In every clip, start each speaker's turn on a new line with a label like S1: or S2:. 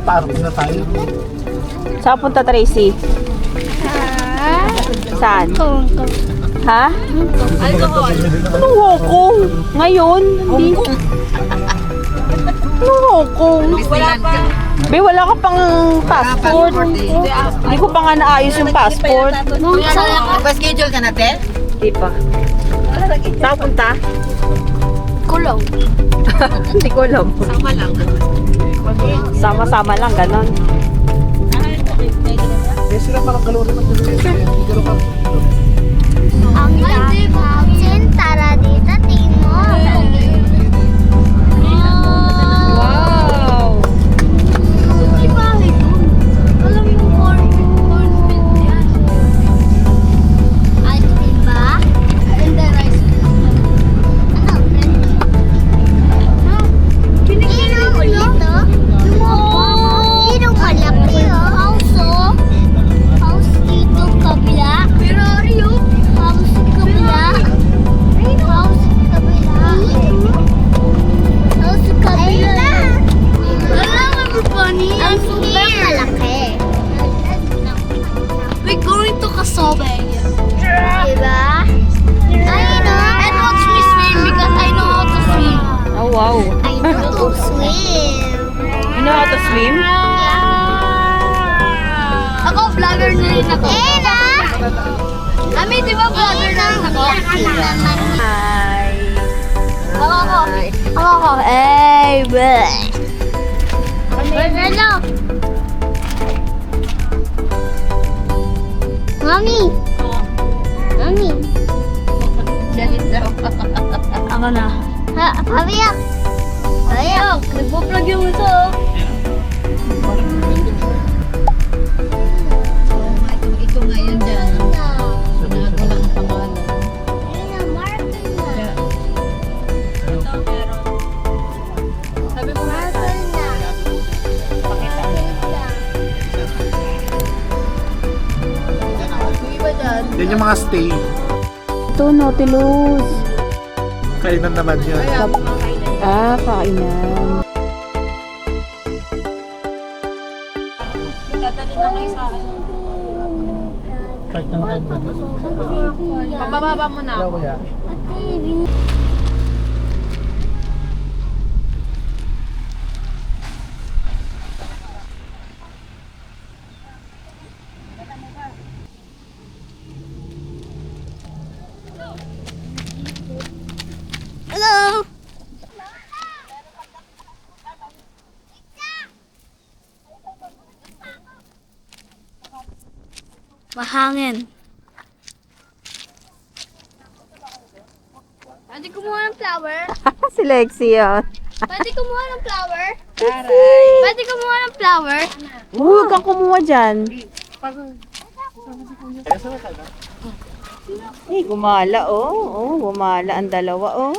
S1: Parking na tayo.
S2: Saan punta, Tracy? Saan? Ha?
S1: Alcohol.
S2: Anong Hong ngayon? Hindi. Anong Hong
S3: Wala pa.
S2: Be, wala ka pang passport. Hindi ko pa nga naayos yung passport.
S3: Pa-schedule ka natin?
S2: Hindi pa. Saan punta?
S3: Kulong.
S2: Hindi ko alam.
S3: Sama lang.
S2: Sama-sama lang, ganon.
S1: Eh, sila parang kalori ng Pero pa.
S4: Ang dami mountain, tara dito, tingin mo.
S2: Wow!
S4: Di ba ito? Alam mo, cornfield yan. Ay, diba? And the rice. Ano, friend? No? Pinigyan mo dito? Yung malaki, oh. House, oh. House dito, kabila. Pero, house kabila. House kabila. House kabila. Wala nga bunny. Ang sobrang malaki. We're going to Kasobe. Diba? I know. And watch me swim because I know how to swim.
S2: Oh, wow.
S4: I know to swim.
S2: You know how to swim?
S4: Ako, vlogger na rin ako. Ena! Ami, di ba vlogger na rin ako?
S2: Hi.
S4: Ako. Hey, bleh. Hello. Mami. Mami.
S3: Dalit daw.
S2: Ako na.
S4: Ha, pabiyak. Pabiyak.
S2: Nagpo-plug yung ito.
S3: Ito ngayon dyan. Sinagot ko lang ang pangalan.
S2: Sabi mo nga.
S1: Yan yung mga stay.
S2: Ito, Nautilus.
S1: Kainan naman yan.
S2: Kainan.
S1: Kahit na kain mo.
S3: Pababa mo na.
S1: Kaya kuya.
S4: Hello. Mahangin. Pwede kumuha ng flower?
S2: Si Lexi, oh.
S4: Pwede kumuha ng flower?
S3: Aray.
S4: Pwede kumuha ng flower?
S2: Huwag kang kumuha dyan. Eh, gumala, oh. Oh, gumala ang dalawa, oh.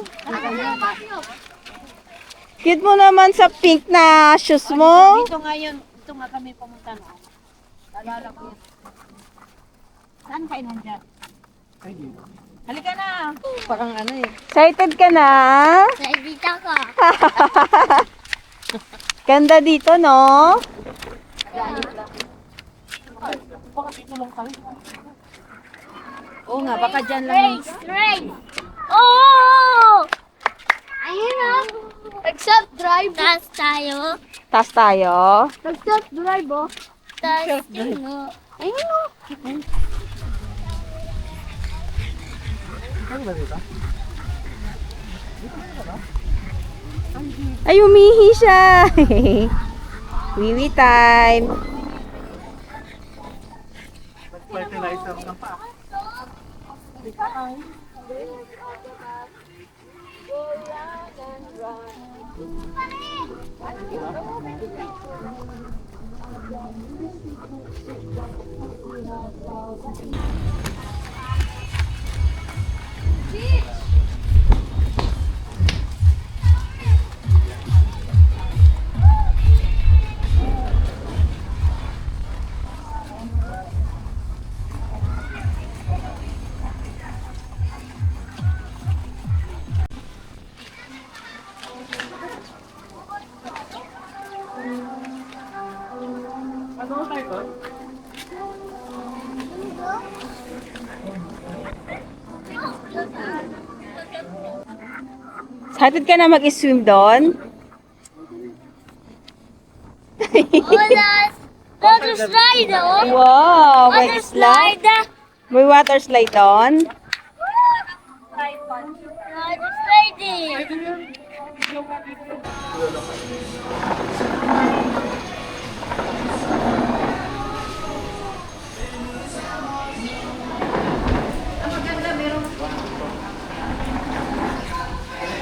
S2: Cute mo naman sa pink na shoes mo.
S3: Ito ngayon. Ito nga kami pumunta na. Alala ko yun. Saan kayo nandyan? Halika na. Parang ano eh.
S2: Excited ka na?
S4: Naibita ko.
S2: Ganda dito, no?
S3: Oo nga, baka dyan lang.
S4: Race! Oh! Ayun na. Except drive. Taas tayo.
S2: Taas tayo.
S4: Except drive, oh. Taas tayo. Ayun o.
S1: Ano ba dito?
S2: Ay, umihi siya. Wiwi time.
S1: Fertilizer ng pa.
S2: Excited ka na mag-swim doon?
S4: Water slide, oh.
S2: Wow, may
S4: Water
S2: slide.
S4: slide.
S2: May water slide doon.
S4: Water sliding.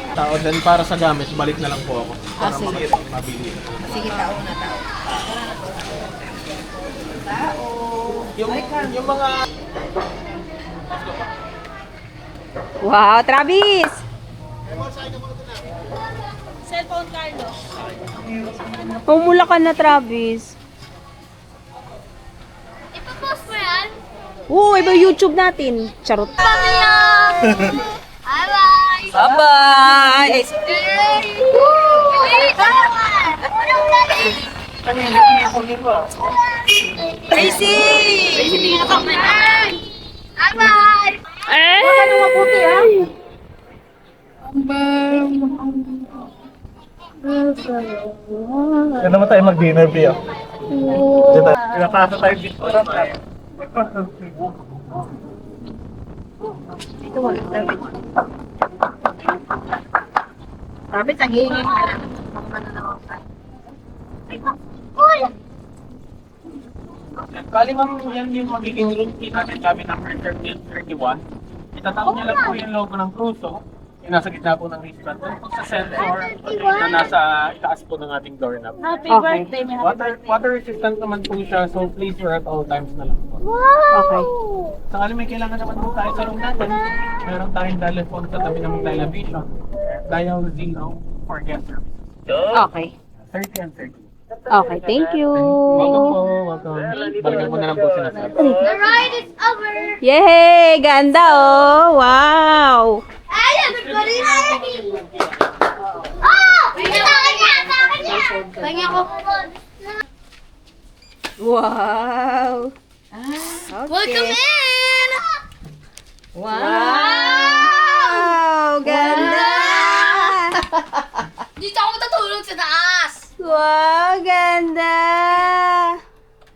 S1: Tao din para sa gamit, balik na lang po ako. Para mabili.
S3: Sige, tao na tao.
S1: Yung mga...
S2: Wow, Travis!
S3: Cellphone, Carlo.
S2: Pumula ka na, Travis.
S4: Ipapost mo yan?
S2: Oo, iba YouTube natin. Charot.
S4: Pamilya! Bye-bye!
S2: Bye-bye! Tracy!
S4: Bye-bye!
S1: Yan naman tayo mag-dinner, Pia. Pinapasa tayo dito.
S3: Sabi, tagingin ka na.
S1: Kali ma'am, yan yung magiging routine natin, sabi number 31. Itatawag niya lang po yung logo ng Crusoe. Yung nasa gitna po ng restaurant. Doon po sa sensor na nasa itaas po ng ating doorknob.
S3: Happy
S2: Okay.
S3: birthday, may happy
S1: Water resistant naman po siya, so please wear at all times na lang po.
S2: Okay.
S1: Sakali may kailangan naman po tayo sa room natin, meron tayong telephone sa tabi ng television. Dial 0 for guest service.
S2: Okay.
S1: 30 and 30.
S2: Okay, thank you.
S1: Welcome po, welcome. Balikan mo na lang po sinasabi.
S4: The ride is over!
S2: Yay! Ganda oh! Wow!
S4: Ay, everybody ready! Oh! Sa akin yan! Sa akin yan! Pahinga ko.
S2: Wow!
S4: Welcome
S2: Okay.
S4: in!
S2: Wow! Ganda!
S4: Dito ako matutulog sa taas!
S2: Wow! Ganda!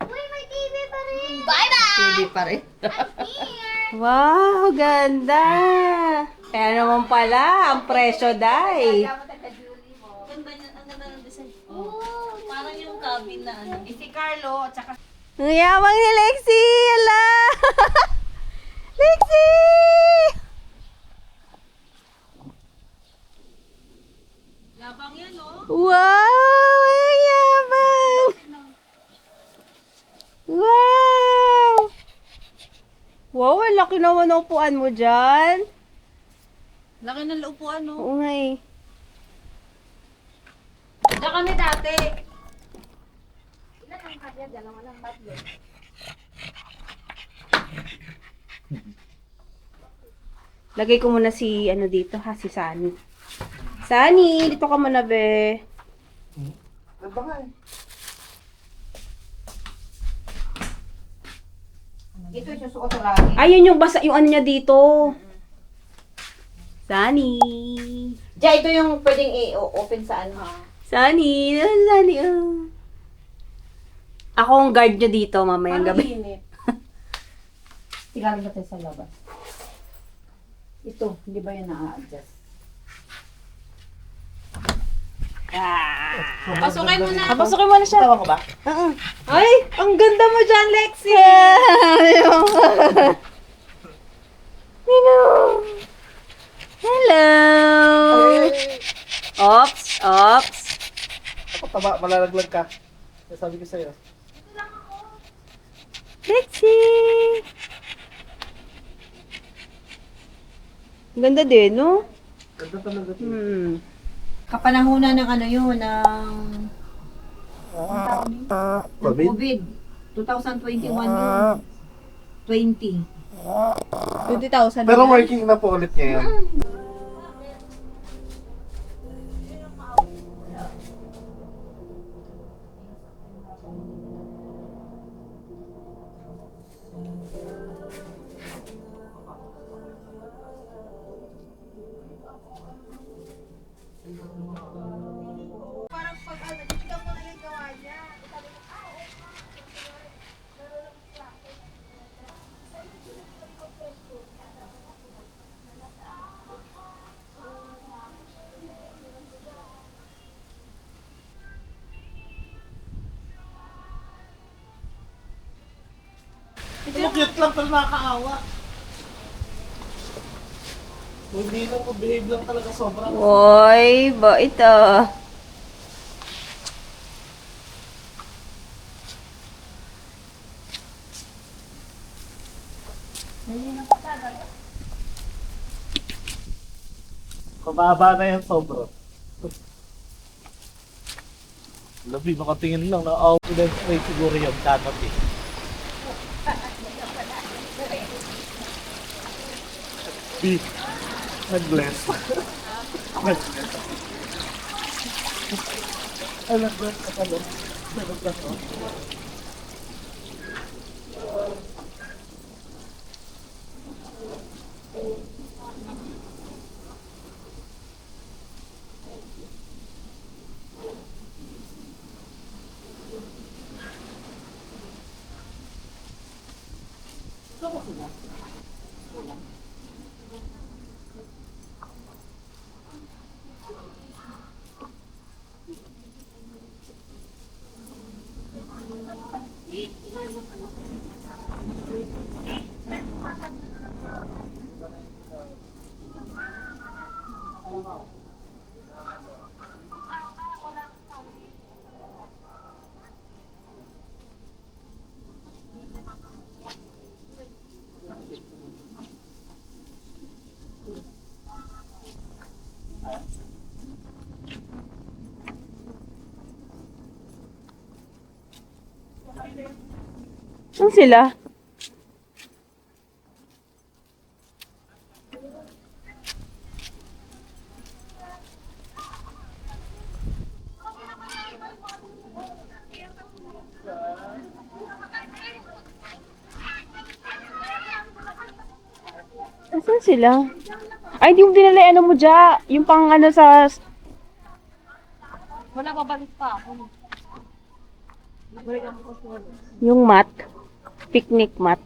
S4: Uy, may TV pa rin! Bye-bye!
S3: TV pa rin.
S2: Wow! Ganda! Kaya naman pala, ang presyo dai.
S3: Parang yung cabin na ano. Si Carlo, at saka
S2: Ang yabang ni Lexi! Ala! Lexi!
S3: labang yan, oh.
S2: Wow! Ang yabang! Wow! Wow, ang laki naman ng upuan mo dyan.
S3: Laki ng laupuan, no?
S2: Oo nga eh.
S3: Diyan kami dati.
S2: Lagay ko muna si, ano dito ha, si Sunny. Sunny, dito ka muna, be.
S3: Ito yung susuot ko lagi.
S2: Ayun yung basa, yung ano niya dito. Sunny.
S3: Diyan, ito yung pwedeng i-open sa ano, ha?
S2: Sunny, Sunny, oh. Ako ang guard niyo dito mamayang gabi.
S3: Tingnan ba tayo sa labas? Ito, hindi ba yun na-adjust? Pasukin mo na.
S2: Pasukin mo na siya.
S3: Tawa ko ba?
S2: Ay, ang ganda mo dyan, Lexi. Hello. Ops, ops.
S1: Ako taba, malalaglag ka. Sabi ko sa'yo.
S2: Lexi. Ang ganda din, no?
S1: Ganda talaga.
S3: Kapanahunan ng ano yun, ng
S1: COVID?
S3: COVID. 2021 yun. 20. 20,000.
S1: Pero working na po ulit ngayon. Cute lang pero nakakaawa. Hindi lang behave lang talaga sobra.
S2: Uy, bait ah.
S1: Mababa na yan sobra. Labi, makatingin lang na confidence rate siguro yung dapat eh. B. Nag-bless. Nag-bless. Ay, nag-bless ka pala. Nag-bless ako.
S2: Saan sila? Saan sila? Ay, hindi mo dinala yung ano mo dyan. Yung pang ano sa...
S3: Wala, babalik pa ako.
S2: Yung mat. Picnic mat.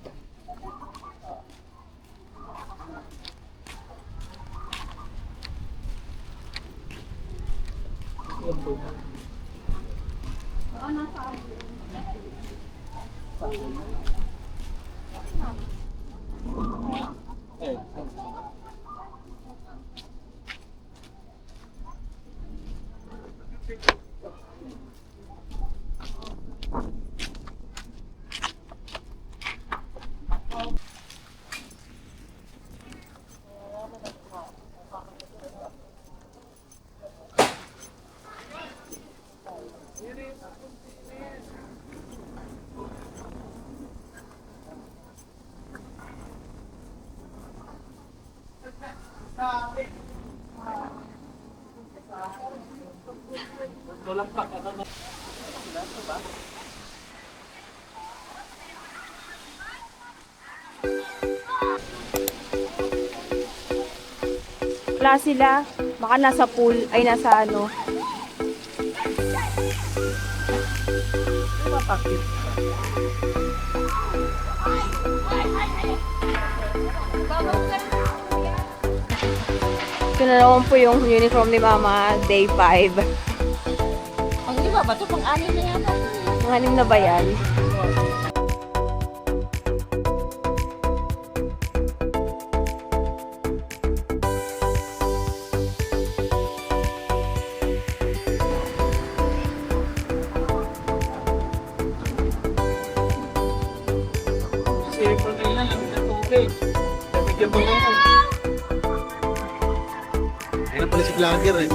S1: Walang pa.
S2: Wala sila. Baka nasa pool. Ay, nasa ano.
S1: Mapakit.
S2: Ito na naman po yung uniform ni Mama. Day 5.
S3: Ang iba ba ito? Pang-anin na yata.
S2: Ang anim na ba yan?
S1: Si April na lang, lamig na tubig. Lamigyan mo na yan. Ayun na pala si vlogger eh.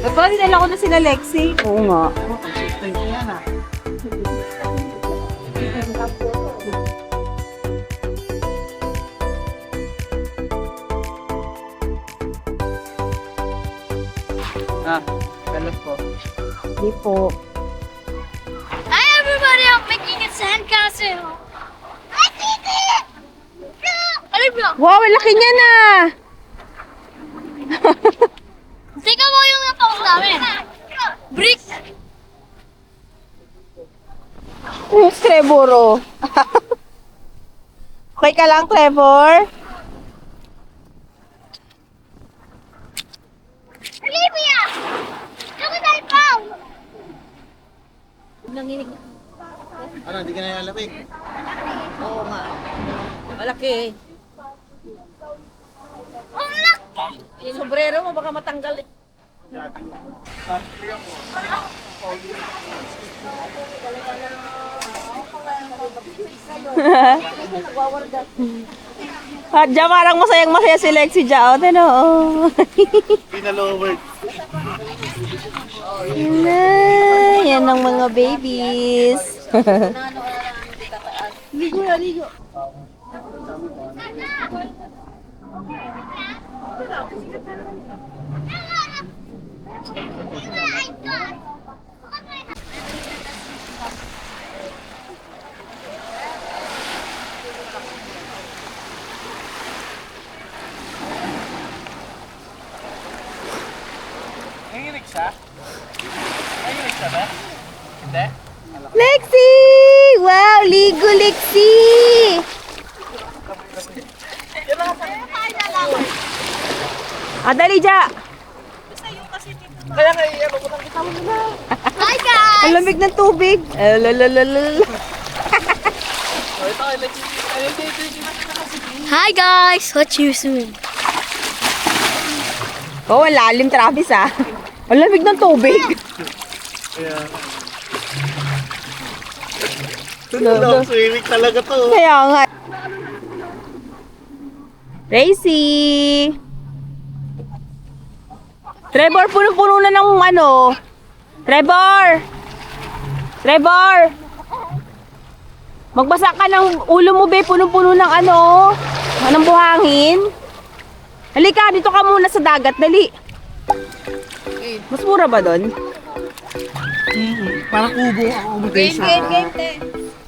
S2: Ba't ba dinala ko na sila Lexi? Oo nga.
S1: Consistent yan ah. Ah, galas po.
S2: Hindi po.
S4: Hi everybody, I'm making a sandcastle. I did it! Ano ba?
S2: Wow, ang laki niya na!
S4: Tingnan mo yung natawag namin. Bricks!
S2: Trevor, oh. Okay ka lang, Trevor?
S4: Olivia! Look what I found!
S3: Nanginig.
S5: ka na lalamig.
S3: Oo nga. Malaki. Yung sombrero mo baka matanggal eh.
S2: At dyan parang masayang masaya si Lexi dyan. Ano?
S5: Pinalowered.
S2: Yan na. Yan ang mga babies.
S3: Ligo na, ligo.
S1: Nanginig siya? Nanginig siya ba? Hindi?
S2: Lexi! Wow, ligo Lexi! Dali dya!
S1: Kaya nga ano ko nang kasama mo na.
S4: Hi guys!
S2: Ang lamig ng tubig. Lalalala.
S1: Ito ay like
S4: Hi guys! Watch you soon.
S2: Oh, ang lalim, Travis ah. Ang lamig ng tubig.
S5: Tulog, swimming talaga to.
S2: Kaya nga. Racy! Trevor, punong-puno na ng ano. Trevor! Trevor! Magbasa ka ng ulo mo, be. Punong-puno ng ano. Ng buhangin. Halika, dito ka muna sa dagat. Dali. Mas mura ba doon?
S5: Parang kubo ang accommodation.
S3: Game, te.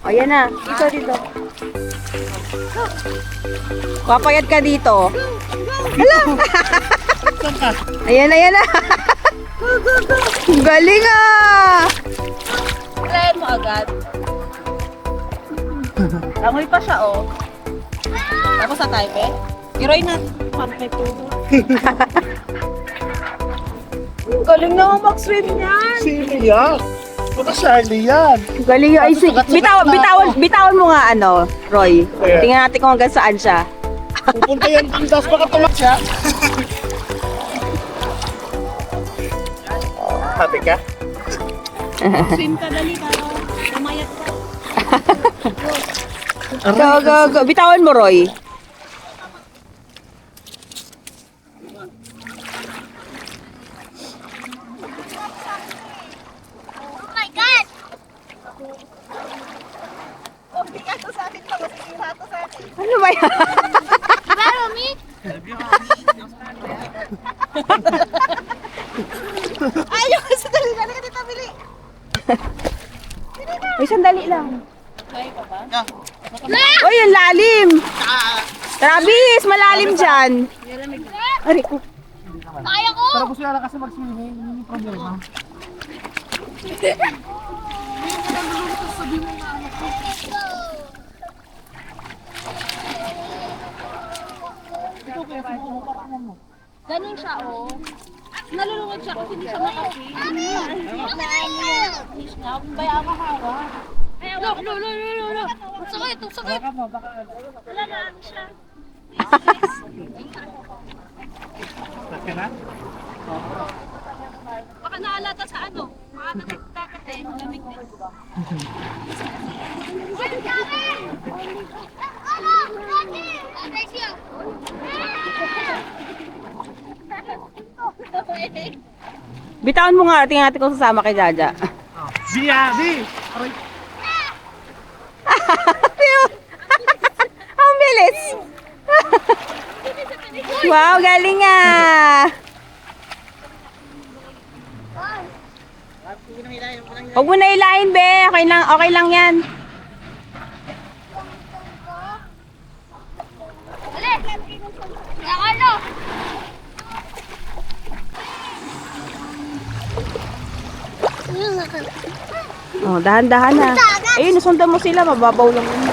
S2: O, yan na. Dito, dito. Papayad ka dito. Hala! Ayan na, ayan na. Galing ah!
S3: Try mo agad. Amoy pa siya, oh. Tapos sa type, eh. Iroy na. May puto.
S2: Galing naman mag-swim niyan.
S5: Sino yan? Puta Charlie yan.
S2: Galing yun. Ay, bitawan mo nga ano, Roy.
S5: Ayan.
S2: Tingnan natin kung hanggang saan siya.
S5: Pupunta yan dun, tapos baka tumak siya. Hati ka?
S3: Swim ka, dali ka. Umayat ka.
S2: Go, go, go. Bitawan mo, Roy.
S4: Oh my God!
S2: Ano ba yan?
S4: Pero me?
S3: Ayaw ka sa dali. Dali ka dito, Bili.
S2: Ay, sandali lang.
S3: Kaya ka ba?
S2: Uy, ang lalim. Travis, malalim dyan. Ari ko.
S4: Kaya ko!
S5: Pero gusto nila kasi mag-swimming, yun yung problema.
S4: Ganun siya, oh. Nalulungod siya kasi hindi siya makapit.
S3: Fish na. Bayaan ka hawa.
S4: Look, look, look, look, look. Sakit, sakit. Wala na siya.
S5: Bakit na?
S4: Baka naalata sa ano. Baka nagkakate. Lamig din.
S2: Bitawan mo nga. Tingnan natin kung sasama kay Jaja.
S5: Zia, Zi!
S2: Ang bilis. Wow, galing ah. Huwag mo na ilahin, be. Okay lang yan.
S4: Ano?
S2: Oh, dahan-dahan na. Ayun, nasundan mo sila. Mababaw lang yun.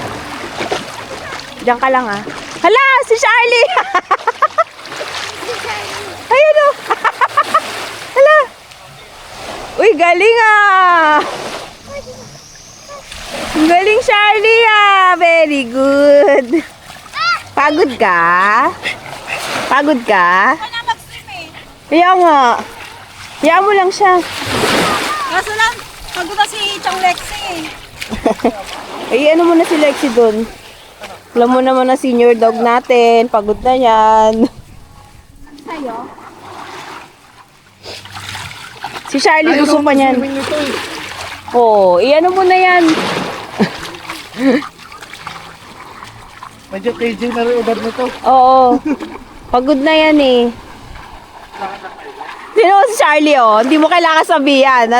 S2: Diyan ka lang ah. Hala, si Charlie! Ayun oh. Hala. Uy, galing ah. Ang galing, Charlie, ah. Very good. Pagod ka? Pagod ka?
S3: Wala mag-swim eh.
S2: Kaya nga. Kaya mo lang siya.
S3: Kaso lang, pagod na si Chang Lexi eh.
S2: Ay, ano mo na si Lexi dun? Alam mo naman na senior dog natin. Pagod na yan.
S3: Sa'yo?
S2: Si Charlie gusto pa niyan.
S5: Swimming nito eh.
S2: Oo, ano mo na yan.
S5: Medyo KJ na rin edad nito.
S2: Oo. Pagod na yan eh. Sino si Charlie oh? Hindi mo kailangan sabihan.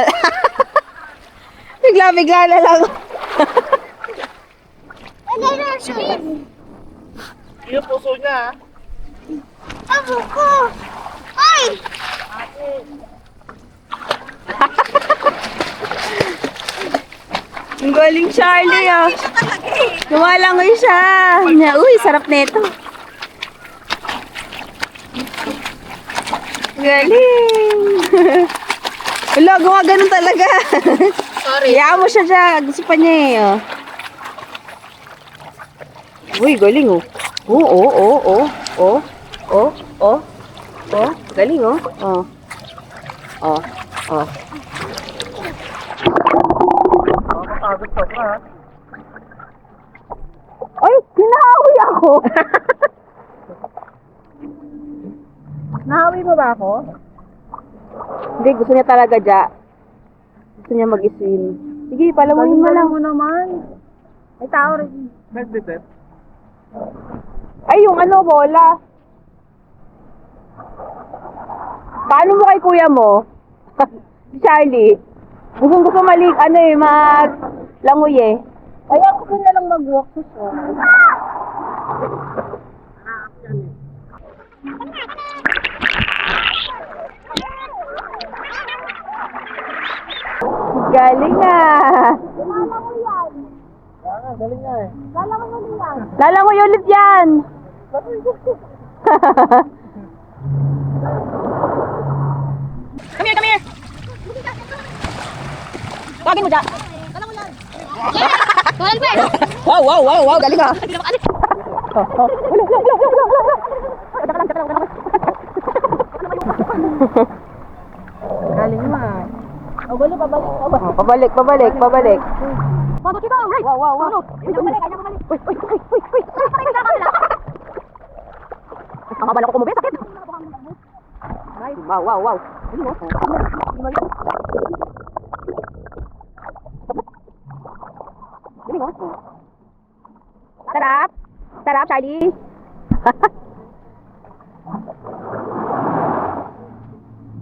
S2: Bigla-bigla na lang.
S5: Yung puso niya
S4: Abo ko! Ay!
S2: Ang galing Charlie oh. Lumalangoy siya. Uy, sarap nito. Galing. Wala, gumaganon talaga.
S3: Sorry.
S2: Hayaan mo siya dyan. Gusto pa niya eh. Oh. Uy, galing oh. Oh. Galing oh. Oh.
S5: Pagod ka pa.
S2: Ay, hinahawi ako. Nahawi mo ba ako? Hindi, gusto niya talaga dya. Gusto niya mag-swim. Sige, palamunin mo lang.
S3: naman. May tao rin.
S5: Nagdetect.
S2: Ay, yung ano, bola. Paano mo kay kuya mo? Si Charlie. Gusto maglangoy eh.
S3: Kaya gusto niya lang mag-walk sa shore.
S2: Galing ah.
S5: Galing nga eh.
S2: Lalangoy ulit yan. Come here. Tawagin mo dyan. Wow, galing ah. Galing mo ah. Pabalik. Wow. Uy. Ang abala ko kumubi, sakit. Wow. Sarap, Charlie.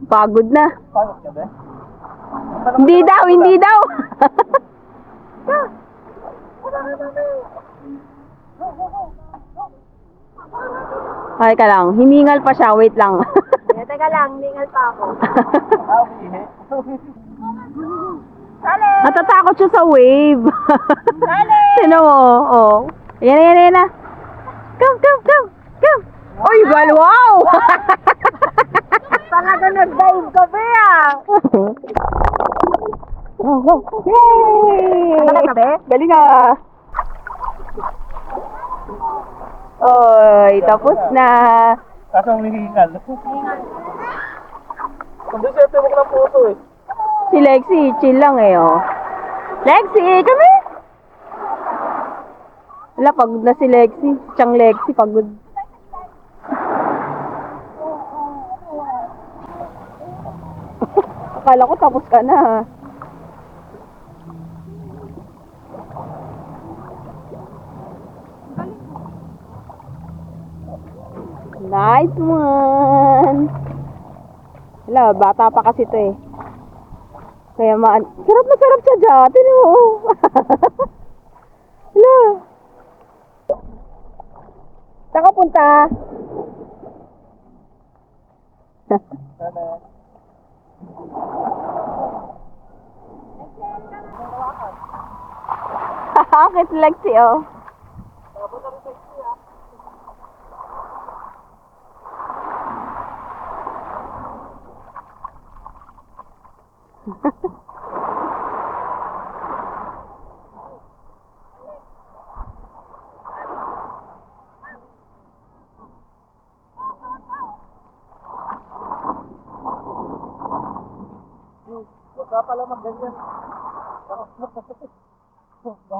S2: Pagod na.
S5: Pagod ka ba?
S2: Hindi daw. Ay ka lang, hiningal pa siya, wait lang.
S3: Teka lang, ningal pa ako.
S2: Natatakot siya sa wave. Sino mo? Oh. Yan na. Come. Oy, wow!
S3: Talaga nag-dive ka ba ah?
S2: Yay! Galing ah. Oy, tapos na.
S5: Kaso ang hihingal. Kundi siya tibok ng puso eh.
S2: Si Lexi, chill lang eh, oh. Lexi, kami! Wala, pagod na si Lexi. Siyang Lexi, pagod. Akala ko tapos ka na. Nice one! Wala, bata pa kasi to eh. Kaya sarap na sarap siya dyan. Tinan mo. Wala. Saan ka punta? Bakit Lexi oh?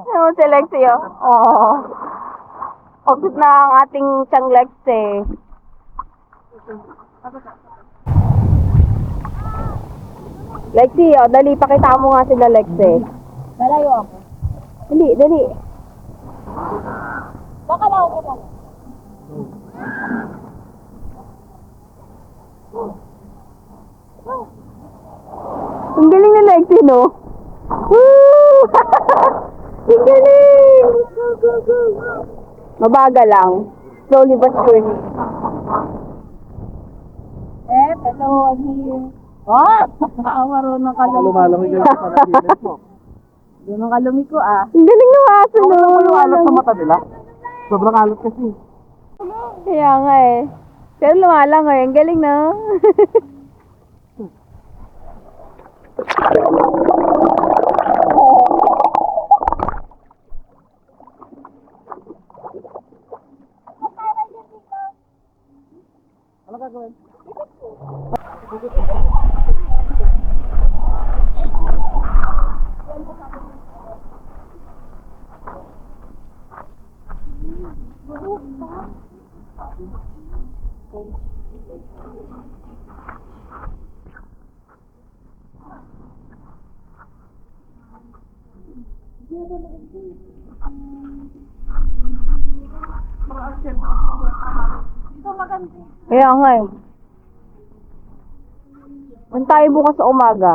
S2: Ano si Lexi, oh? Oo. Opposite na ang ating siyang Lexi. Lexi, oh, dali, pakita mo nga sila Lexi.
S3: Lalayo ako.
S2: Dali, dali.
S3: Baka lang ako lang.
S2: Ang galing na Lexi, no? Woo! Ang galing! Mabagal lang. Slowly but surely.
S3: Hello, I'm here. Oh, marunong ka lumiko.
S5: Lumalamig yung panaginip mo.
S3: Marunong ka lumiko ah.
S2: Ang galing ng aso, no?
S5: Yung alat sa mata nila. Sobrang alat kasi.
S2: Kaya nga eh. Pero lumalang eh. Ang galing, no?
S5: Ano gagawin?
S2: Kaya nga eh. Saan tayo bukas sa umaga?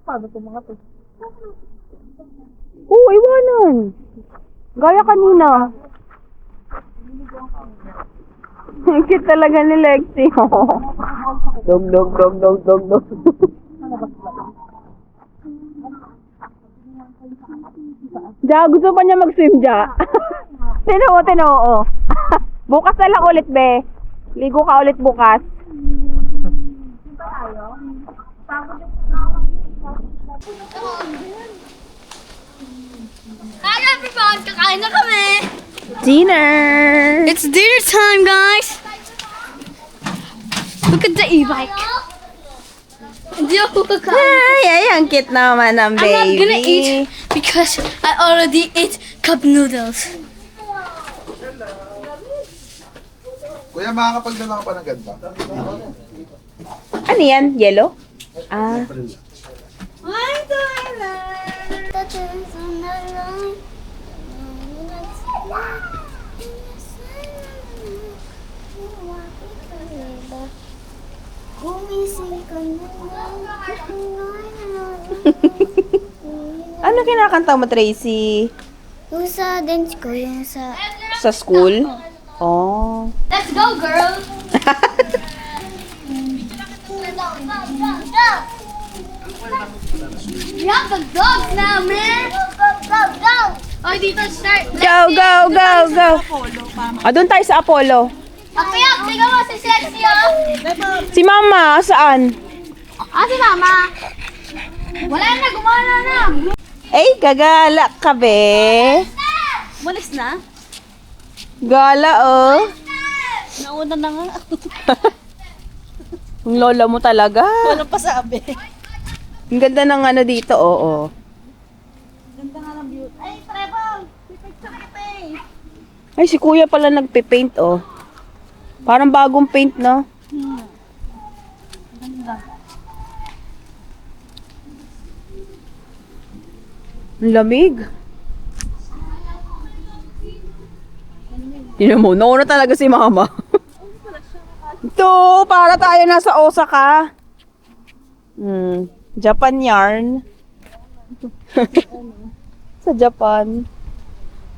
S5: Paano ito mga to?
S2: Oo, iwanan. Gaya kanina. Ang cute talaga ni Lexi. Dog, dog, dog, dog, dog, dog. Ja, gusto pa niya mag-swim, Ja. Tinoo, tinoo. Bukas na lang ulit, be. Ligo ka ulit bukas.
S4: Hi everyone! Kakain na kami!
S2: Dinner!
S4: It's dinner time, guys! Look at the e-bike!
S2: Ay, ay, ang cute naman ng
S4: I'm
S2: baby.
S4: not gonna eat because I already ate cup noodles.
S5: Kuya, makakapagdala ka pa ng ganda?
S2: Ano yan? Yellow? Ah.
S4: Why do I learn? The turns on the line. Gumising ka
S2: Ano kinakanta mo, Tracy?
S4: Yung sa dance ko, yung sa...
S2: Sa school? Oh.
S4: Let's go, girl! We have the dogs now, man! Go! Oh, dito start.
S2: Go, go, go, go. Ah, doon tayo sa Apollo.
S4: Ako yan, tingnan mo si Sexy, oh!
S2: Si Mama, saan?
S4: Ah, si Mama! Wala na, gumana na!
S2: Ay, gagala ka, be.
S3: Malis na?
S2: Gala, oh.
S3: Nauna na nga.
S2: Ang lola mo talaga.
S3: Walang pasabi.
S2: Ang ganda ng ano dito, oo.
S3: Ganda nga ng view. Ay, Trevor! Pipicture kita eh.
S2: Ay, si Kuya pala nagpe-paint, oh. Parang bagong paint, no?
S3: Ganda.
S2: Ang lamig. Tignan mo, nauna talaga si Mama. Ito, para tayo nasa Osaka. Japan yarn. Sa Japan.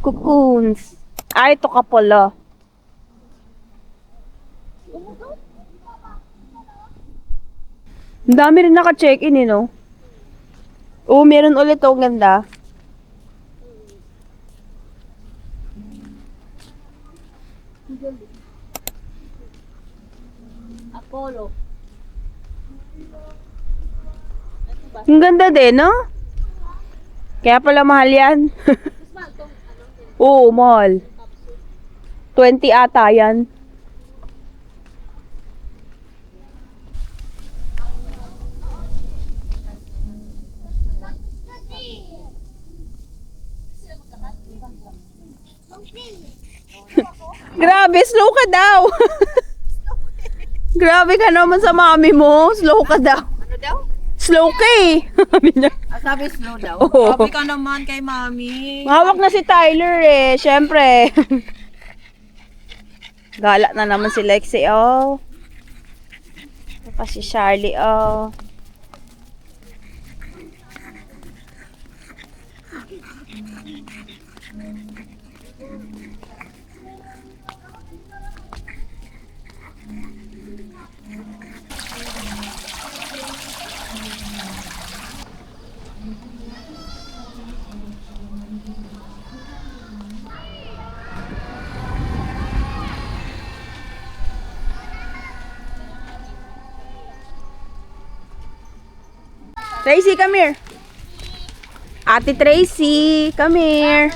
S2: Cocoons. Ay, ito ka pala. Ang dami rin naka-check-in, eh, no? Oo, meron ulit, oh, ganda.
S3: Apollo.
S2: Ang ganda din, no? Kaya pala mahal yan. Oo, mahal. 20 ata yan. Grabe, slow ka daw. Grabe ka naman sa mami mo. Slow ka daw.
S3: Ano daw?
S2: Slow ka eh. Sabi niya.
S3: Sabi slow daw.
S2: Oo.
S3: Sabi ka naman kay mami.
S2: Mahawak na si Tyler eh. Siyempre. Gala na naman si Lexi, oh. Pa si Charlie, oh. Tracy, come here. Ate Tracy, come here.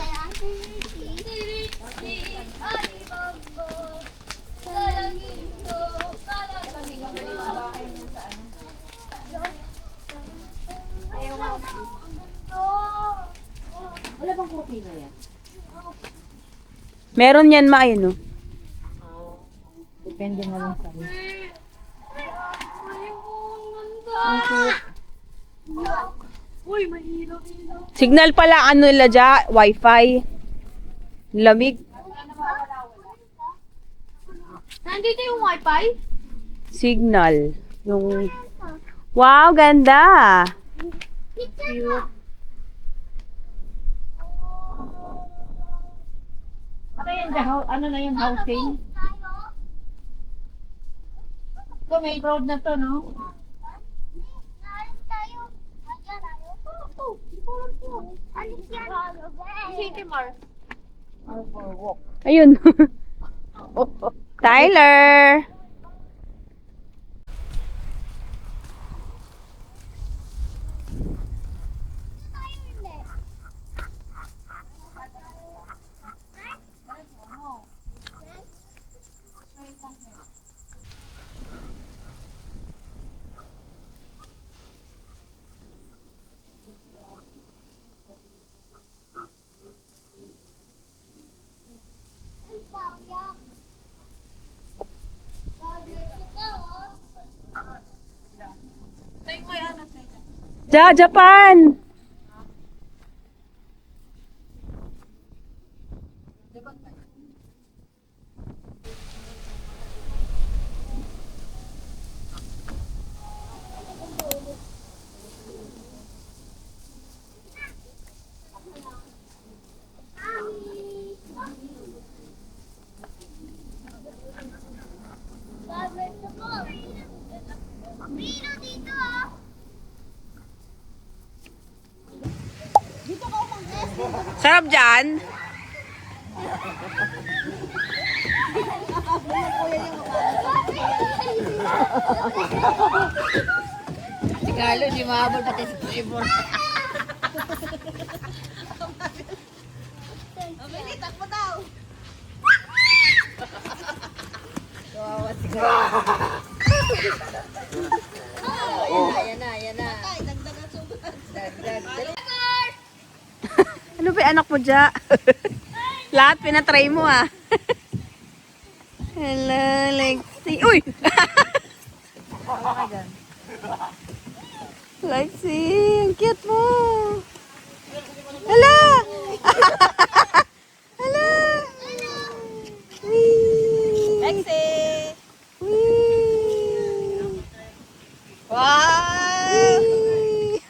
S2: Meron yan, ma, ayun, oh.
S3: Depende na lang sa
S2: Signal pala, ano nila dyan, wifi. Lamig.
S4: Nandito yung wifi?
S2: Signal. Yung... Wow, ganda.
S3: Ano yan, ano na yung housing? Ito may road na to, no?
S4: City Mart.
S2: Ayun. Tyler. Japan. Sarap dyan.
S3: Si Carlo, di mahabol pati si Trevor. Bilitak mo daw. Kawawa si Carlo. Ayan na, ayan na. Dagdagan sugat. Dagdag.
S2: Ano ba yung anak mo dyan? Lahat pinatry mo ah. Hello, Lexi. Uy! Lexi, ang cute mo. Hala! Hala! Wee!
S3: Lexi!
S2: Wee!
S3: Wow!
S2: Wee!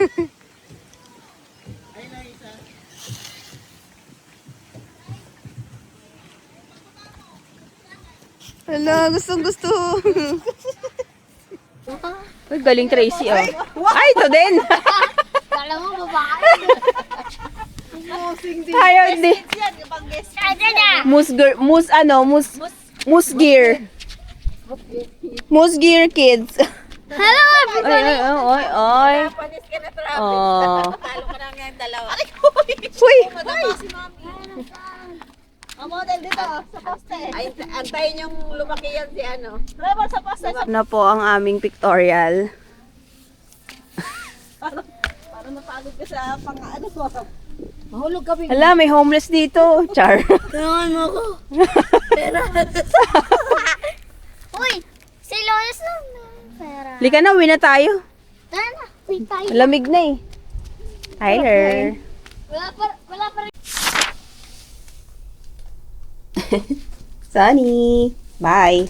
S2: Hala, gustong gusto. Uy, galing Tracy, oh. Ay, ito din.
S4: Kala mo babae.
S2: Ayaw, hindi. Musgear. Musgear kids.
S4: Hello,
S2: Ay, ay, ay, ay.
S3: Panis ka na traffic.
S2: Oh.
S3: Talo ka na ngayon dalawa.
S2: Uy!
S3: Madama si Mami. Ang model dito, sa poste. Ay, antayin yung lumaki yan si ano. Diba sa poste?
S2: Na po ang aming pictorial.
S3: Parang napagod ka sa pang-ano mo. Mahulog kami.
S2: Hala, may homeless dito. Char.
S4: Tulungan mo ako. pera. Uy, si Lois na pera.
S2: Halika na, uwi na tayo.
S4: Tara na, uy tayo.
S2: Malamig na eh. Tyler.
S4: Wala pa rin.
S2: Sunny. Bye.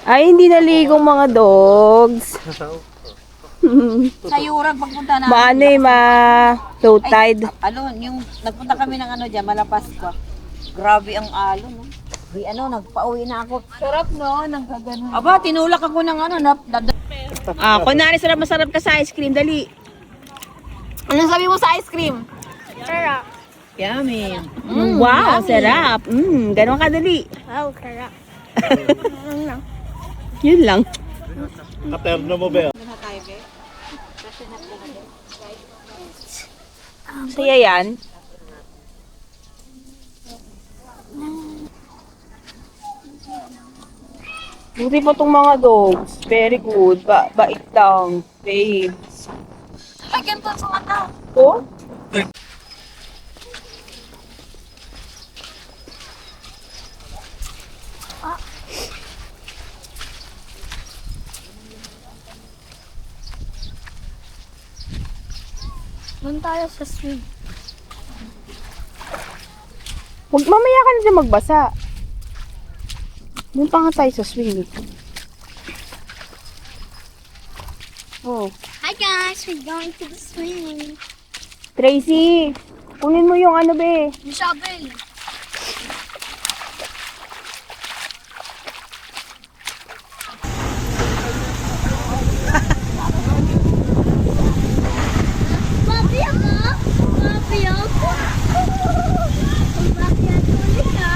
S2: Ay, hindi naligong mga dogs.
S3: Sa Yurag, pagpunta na.
S2: Maano eh, low tide.
S3: Alon, yung nagpunta kami ng ano dyan, Malapas ko. Grabe ang alon, no? Uy, nagpa-uwi na ako. Sarap, no? Nagkaganon. Aba, tinulak ako ng ano,
S2: Kunwari masarap ka sa ice cream, dali. Anong sabi mo sa ice cream?
S4: Sarap.
S3: Yummy.
S2: Wow, sarap. Ganon kadali.
S4: Wow, sarap.
S2: Yun lang.
S5: Katerno mo, Bea.
S2: Saya yan. Buti pa tong mga dogs. Very good. Bait lang. Babe.
S4: Ay, ganito sa mata.
S2: Oh?
S4: Doon tayo sa swing.
S2: Huwag mamaya ka na dyan magbasa. Doon pa nga tayo sa swing. Oh.
S4: Hi guys, we're going to the swing.
S2: Tracy, kunin mo yung ano be.
S4: Yung shovel. Papi ako? Papi ako? Papi ako ulit ha?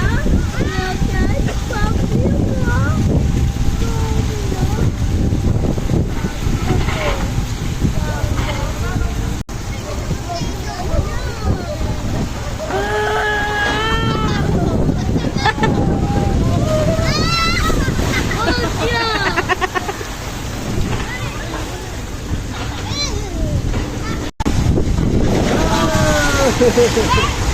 S4: Okay, papi ako?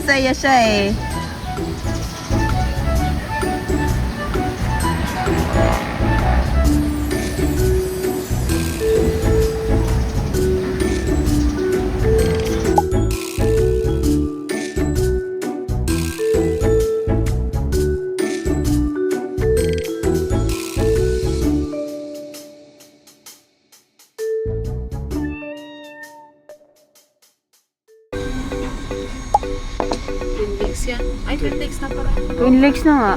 S2: Saya siya eh.
S3: Twin Lakes yan. Ay, Twin Lakes na pala.
S2: Twin Lakes na nga.